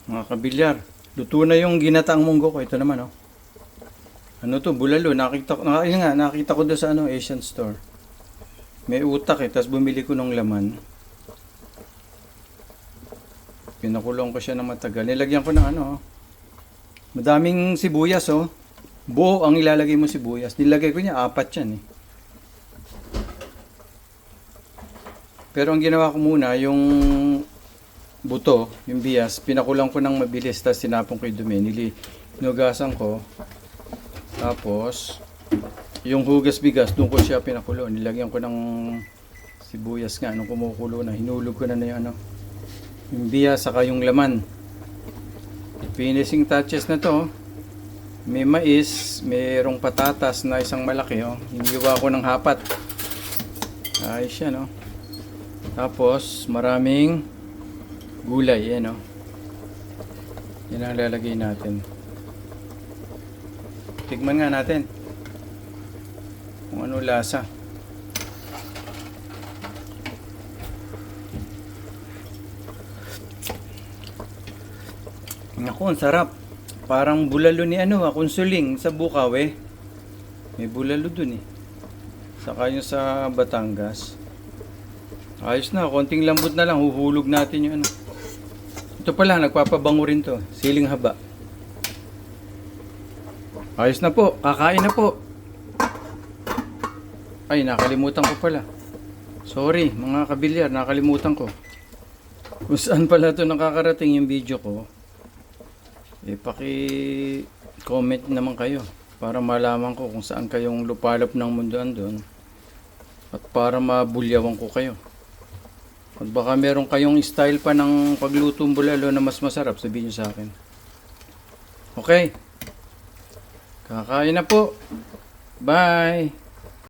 Mga kabilyar, luto na yung ginataang munggo ko. Ito naman, oh. Ano to, bulalo. Nakita ko doon sa Asian store. May utak eh, tapos bumili ko ng laman. Pinakulong ko siya ng matagal. Nilagyan ko ng oh. Madaming sibuyas, oh. Buo ang ilalagay mo sibuyas. Nilagay ko niya, 4 yan eh. Pero ang ginawa ko muna, yung buto, yung bias, pinakulang ko ng mabilis, tapos sinapong ko yung dumi. Ninugasan ko. Tapos, yung hugas bigas, doon ko siya pinakulo. Nilagyan ko ng sibuyas nga, nung kumukulo na. Hinulog ko na yung yung bias, saka yung laman. Finishing touches na to. May mais, mayroong patatas na isang malaki. Oh. Hiniwa ko ng hapat. Ayos yan, oh. Tapos, maraming gulay, yan, oh. Yan ang lalagay natin. Tikman nga natin kung ano lasa. Naku, ang sarap. Parang bulalo ni Kunsuling sa Bukaw eh. May bulalo dun eh. Saka yung sa Batangas. Ayos na, konting lambot na lang, huhulog natin yung Ito pala, nagpapabango rin to. Siling haba. Ayos na po, kakain na po. Ay, nakalimutan ko pala. Sorry, mga kabilyar, nakalimutan ko. Kung saan pala ito nakakarating yung video ko, paki-comment naman kayo para malaman ko kung saan kayong lupalop ng mundo andun at para mabulyawan ko kayo. At baka meron kayong style pa ng paglutong bulalo na mas masarap, sabihin nyo sa akin. Okay. Kakain na po. Bye.